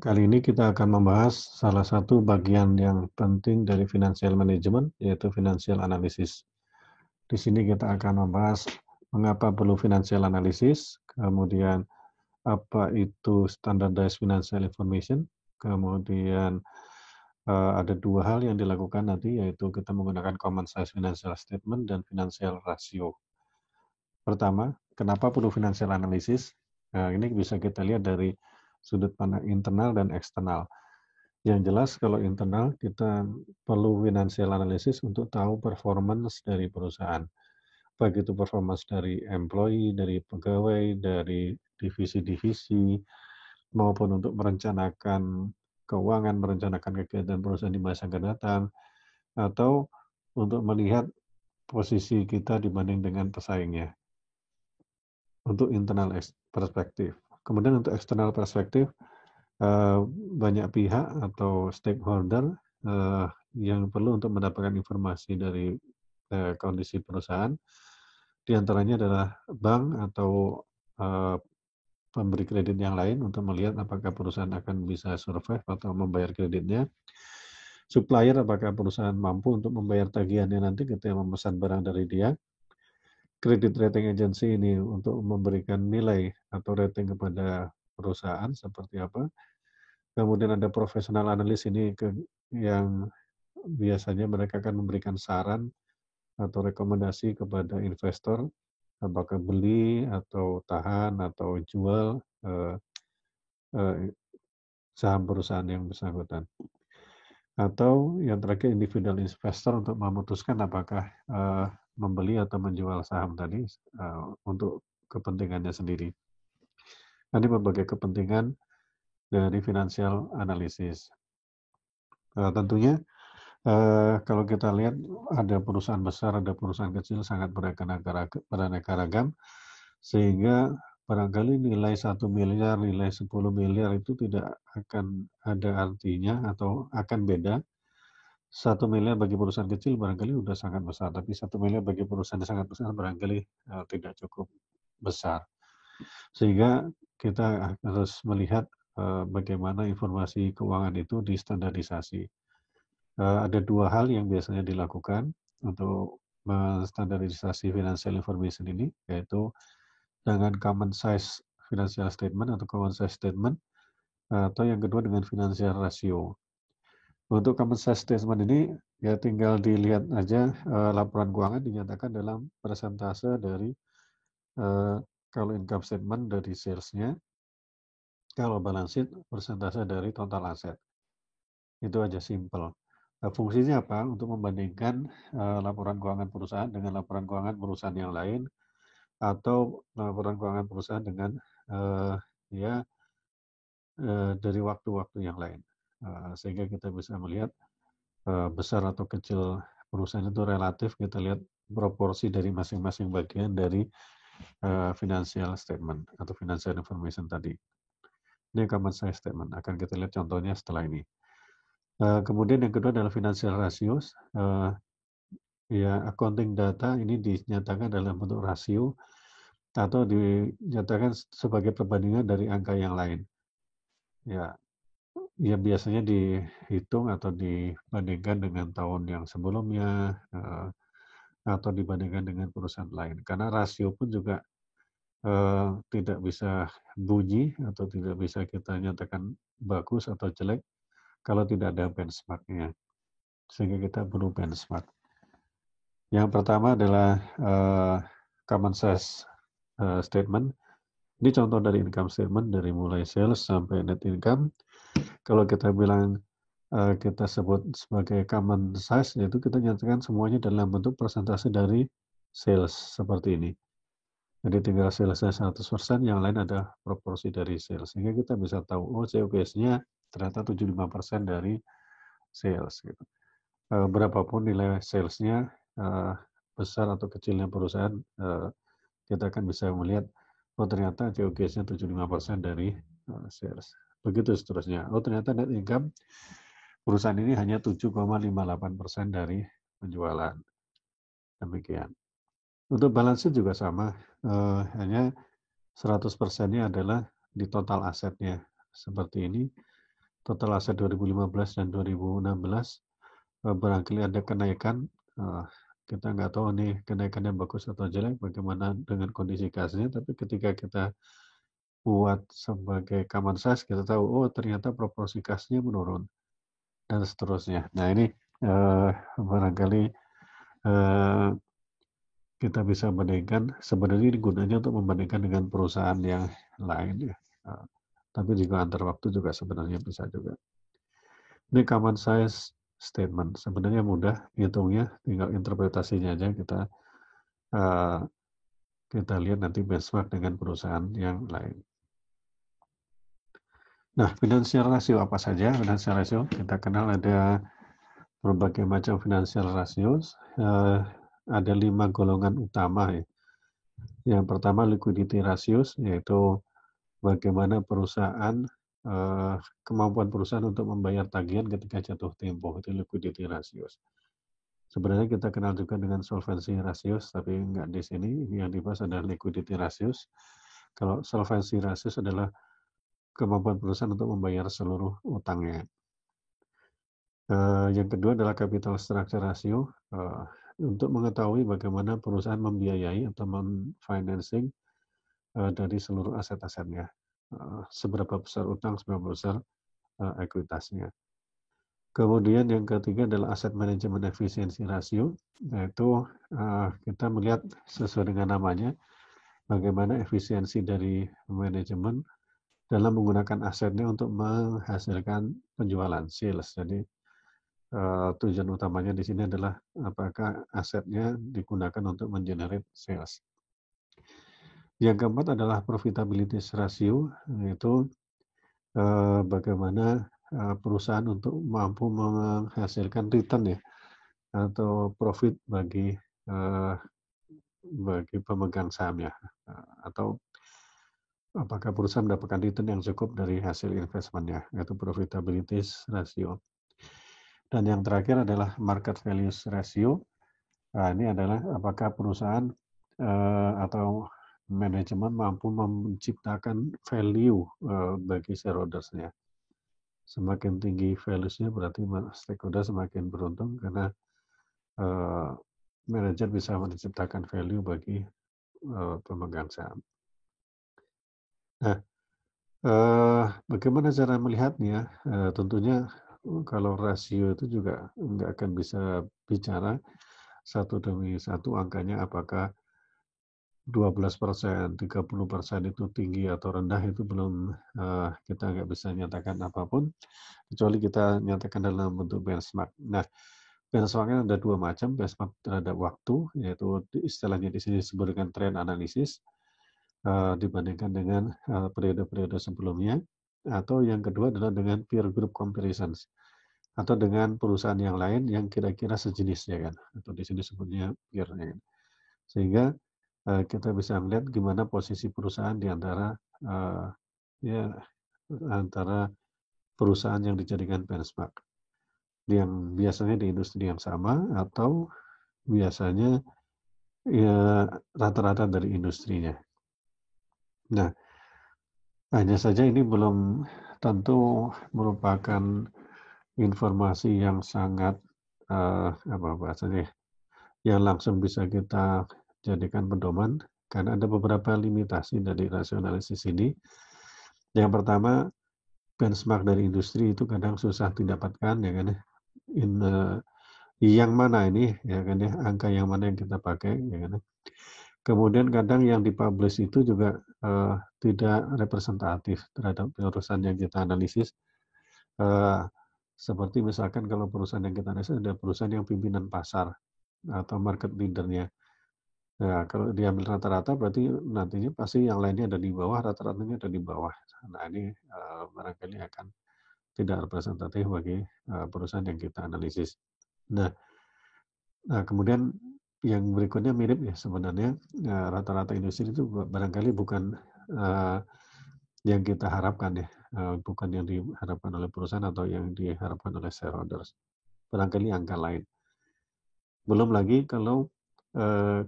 Kali ini kita akan membahas salah satu bagian yang penting dari financial management, yaitu financial analysis. Di sini kita akan membahas mengapa perlu financial analysis, kemudian apa itu standardized financial information, kemudian ada dua hal yang dilakukan nanti, yaitu kita menggunakan common size financial statement dan financial ratio. Pertama, kenapa perlu financial analysis? Nah, ini bisa kita lihat dari sudut pandang internal dan eksternal. Yang jelas kalau internal kita perlu financial analysis untuk tahu performance dari perusahaan. Baik itu performance dari employee, dari pegawai, dari divisi-divisi, maupun untuk merencanakan keuangan, merencanakan kegiatan perusahaan di masa akan datang, atau untuk melihat posisi kita dibanding dengan pesaingnya. Untuk internal perspektif. Kemudian untuk eksternal perspektif, banyak pihak atau stakeholder yang perlu untuk mendapatkan informasi dari kondisi perusahaan. Di antaranya adalah bank atau pemberi kredit yang lain untuk melihat apakah perusahaan akan bisa survive atau membayar kreditnya. Supplier, apakah perusahaan mampu untuk membayar tagihannya nanti ketika memesan barang dari dia. Credit rating agency ini untuk memberikan nilai atau rating kepada perusahaan seperti apa. Kemudian ada profesional analis ini yang biasanya mereka akan memberikan saran atau rekomendasi kepada investor apakah beli atau tahan atau jual saham perusahaan yang bersangkutan. Atau yang terakhir individual investor untuk memutuskan apakah membeli atau menjual saham tadi untuk kepentingannya sendiri. Ada berbagai kepentingan dari financial analysis. Tentunya kalau kita lihat ada perusahaan besar, ada perusahaan kecil sangat beraneka ragam, sehingga barangkali nilai 1 miliar, nilai 10 miliar itu tidak akan ada artinya atau akan beda. 1 miliar bagi perusahaan kecil barangkali sudah sangat besar, tapi 1 miliar bagi perusahaan yang sangat besar barangkali tidak cukup besar. Sehingga kita harus melihat bagaimana informasi keuangan itu distandarisasi. Ada dua hal yang biasanya dilakukan untuk menstandarisasi financial information ini, yaitu dengan common size financial statement atau common size statement, atau yang kedua dengan financial ratio. Untuk common size statement ini ya tinggal dilihat aja laporan keuangan dinyatakan dalam persentase dari kalau income statement dari sales-nya, kalau balance sheet persentase dari total aset. Itu aja simple. Fungsinya apa? Untuk membandingkan laporan keuangan perusahaan dengan laporan keuangan perusahaan yang lain, atau laporan keuangan perusahaan dengan dari waktu-waktu yang lain, sehingga kita bisa melihat besar atau kecil perusahaan itu relatif. Kita lihat proporsi dari masing-masing bagian dari financial statement atau financial information tadi. Ini common size statement. Akan kita lihat contohnya setelah ini. Kemudian yang kedua adalah financial ratios. Accounting data ini dinyatakan dalam bentuk rasio atau dinyatakan sebagai perbandingan dari angka yang lain. Ya biasanya dihitung atau dibandingkan dengan tahun yang sebelumnya atau dibandingkan dengan perusahaan lain. Karena rasio pun juga tidak bisa bunyi atau tidak bisa kita nyatakan bagus atau jelek kalau tidak ada benchmark-nya. Sehingga kita perlu benchmark. Yang pertama adalah common size statement. Ini contoh dari income statement dari mulai sales sampai net income. Kalau kita bilang kita sebut sebagai common size, yaitu kita nyatakan semuanya dalam bentuk persentase dari sales seperti ini. Jadi tinggal salesnya 100%, yang lain ada proporsi dari sales. Sehingga kita bisa tahu, oh COGS-nya ternyata 75% dari sales. Gitu. Berapapun nilai salesnya, besar atau kecilnya perusahaan, kita akan bisa melihat, oh ternyata COGS-nya 75% dari sales. Begitu seterusnya. Oh ternyata net income perusahaan ini hanya 7,58% dari penjualan. Demikian. Untuk balance sheet juga sama, hanya 100%-nya adalah di total asetnya. Seperti ini. total aset 2015 dan 2016 barangkali ada kenaikan, kita nggak tahu nih kenaikannya bagus atau jelek, bagaimana dengan kondisi kasnya, tapi ketika kita buat sebagai common size, kita tahu, oh ternyata proporsi kasnya menurun, dan seterusnya. Nah ini barangkali kita bisa bandingkan, sebenarnya ini gunanya untuk membandingkan dengan perusahaan yang lain ya. Tapi juga antar waktu juga sebenarnya bisa juga. Ini common size statement. Sebenarnya mudah hitungnya, tinggal interpretasinya aja kita lihat nanti benchmark dengan perusahaan yang lain. Nah, financial ratio apa saja? Financial ratio kita kenal ada berbagai macam financial ratios. Ada 5 golongan utama ya. Yang pertama liquidity ratios, yaitu bagaimana perusahaan kemampuan perusahaan untuk membayar tagihan ketika jatuh tempo, itu liquidity ratios. Sebenarnya kita kenal juga dengan solvency ratios, tapi enggak di sini. Yang dibahas adalah liquidity ratios. Kalau solvency ratios adalah kemampuan perusahaan untuk membayar seluruh utangnya. Yang kedua adalah capital structure ratio, untuk mengetahui bagaimana perusahaan membiayai atau memfinancing dari seluruh aset-asetnya. Seberapa besar utang, seberapa besar ekuitasnya. Kemudian yang ketiga adalah asset management efficiency ratio, yaitu kita melihat sesuai dengan namanya, bagaimana efisiensi dari manajemen dalam menggunakan asetnya untuk menghasilkan penjualan, sales. Jadi tujuan utamanya di sini adalah apakah asetnya digunakan untuk mengenerate sales. Yang keempat adalah profitability ratio, yaitu bagaimana perusahaan untuk mampu menghasilkan return ya, atau profit bagi pemegang sahamnya, atau apakah perusahaan mendapatkan return yang cukup dari hasil investmentnya, yaitu profitability ratio. Dan yang terakhir adalah market values ratio. Nah, ini adalah apakah perusahaan atau manajemen mampu menciptakan value bagi shareholders-nya. Semakin tinggi values-nya berarti stakeholder semakin beruntung karena manajer bisa menciptakan value bagi pemegang saham. Nah, bagaimana cara melihatnya? Tentunya kalau rasio itu juga nggak akan bisa bicara satu demi satu angkanya apakah 12%, 30% itu tinggi atau rendah, itu belum kita nggak bisa nyatakan apapun, kecuali kita nyatakan dalam bentuk benchmark. Nah, benchmarknya ada dua macam, benchmark terhadap waktu, yaitu istilahnya di sini disebut dengan trend analysis, dibandingkan dengan periode-periode sebelumnya, atau yang kedua adalah dengan peer group comparisons, atau dengan perusahaan yang lain yang kira-kira sejenis ya kan, atau di sini sebutnya peer ya kan. Sehingga kita bisa melihat gimana posisi perusahaan di antara antara perusahaan yang dijadikan benchmark, yang biasanya di industri yang sama atau biasanya ya rata-rata dari industrinya. Nah, hanya saja ini belum tentu merupakan informasi yang sangat apa bahasanya, yang langsung bisa kita jadikan pedoman, karena ada beberapa limitasi dari rasionalisis ini. Yang pertama, benchmark dari industri itu kadang susah didapatkan ya kan, yang mana ini ya kan ya, angka yang mana yang kita pakai ya kan. Kemudian kadang yang dipublish itu juga tidak representatif terhadap perusahaan yang kita analisis. Seperti misalkan kalau perusahaan yang kita analisis ada perusahaan yang pimpinan pasar atau market leader-nya. Nah, kalau diambil rata-rata berarti nantinya pasti yang lainnya ada di bawah, rata-ratanya ada di bawah. Nah, ini barangkali akan tidak representatif bagi perusahaan yang kita analisis. Nah, kemudian yang berikutnya mirip ya sebenarnya, rata-rata industri itu barangkali bukan yang kita harapkan ya, bukan yang diharapkan oleh perusahaan atau yang diharapkan oleh shareholders. Barangkali angka lain. Belum lagi kalau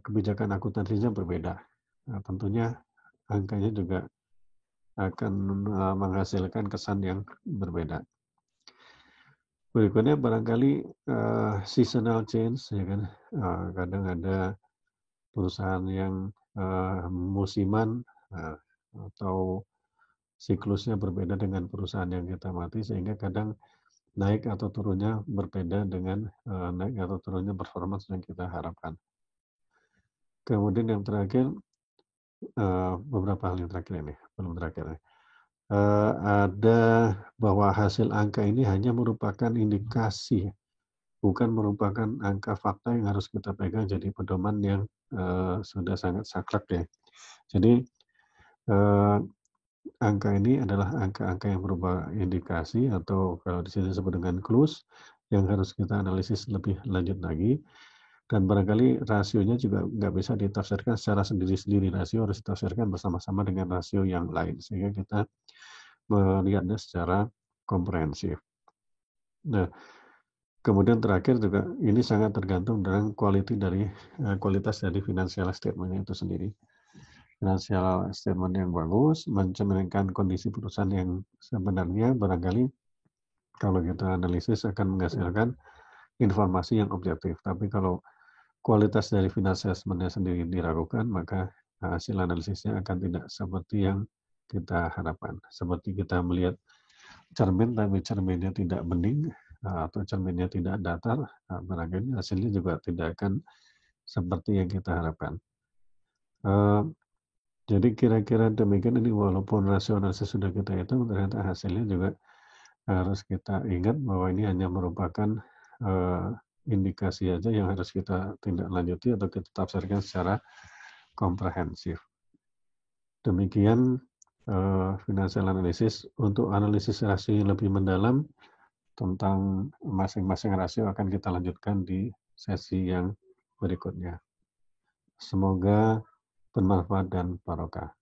kebijakan akuntansinya berbeda. Nah, tentunya angkanya juga akan menghasilkan kesan yang berbeda. Berikutnya barangkali, seasonal change ya kan, kadang ada perusahaan yang, musiman, atau siklusnya berbeda dengan perusahaan yang kita amati sehingga kadang naik atau turunnya berbeda dengan, naik atau turunnya performance yang kita harapkan. Kemudian yang terakhir, beberapa hal yang terakhir ini, belum terakhir nih, ada bahwa hasil angka ini hanya merupakan indikasi, bukan merupakan angka fakta yang harus kita pegang jadi pedoman yang, sudah sangat saklek ya. Jadi, eee, angka ini adalah angka-angka yang berupa indikasi atau kalau di sini disebut dengan clues, yang harus kita analisis lebih lanjut lagi, dan barangkali rasionya juga nggak bisa ditafsirkan secara sendiri-sendiri, rasio harus ditafsirkan bersama-sama dengan rasio yang lain, sehingga kita melihatnya secara komprehensif. Nah, kemudian terakhir juga ini sangat tergantung dengan kualitas dari financial statement itu sendiri. Financial statement yang bagus mencerminkan kondisi perusahaan yang sebenarnya barangkali kalau kita analisis akan menghasilkan informasi yang objektif. Tapi kalau kualitas dari financial statement-nya sendiri diragukan, maka hasil analisisnya akan tidak seperti yang kita harapkan. Seperti kita melihat cermin tapi cerminnya tidak bening, atau cerminnya tidak datar, barangkali hasilnya juga tidak akan seperti yang kita harapkan. Jadi kira-kira demikian ini walaupun rasionalisasi sudah kita hitung, ternyata hasilnya juga harus kita ingat bahwa ini hanya merupakan, indikasi aja yang harus kita tindak lanjuti atau kita tafsirkan secara komprehensif. Demikian, financial analysis. Untuk analisis rasio yang lebih mendalam tentang masing-masing rasio akan kita lanjutkan di sesi yang berikutnya. Semoga bermanfaat dan barokah.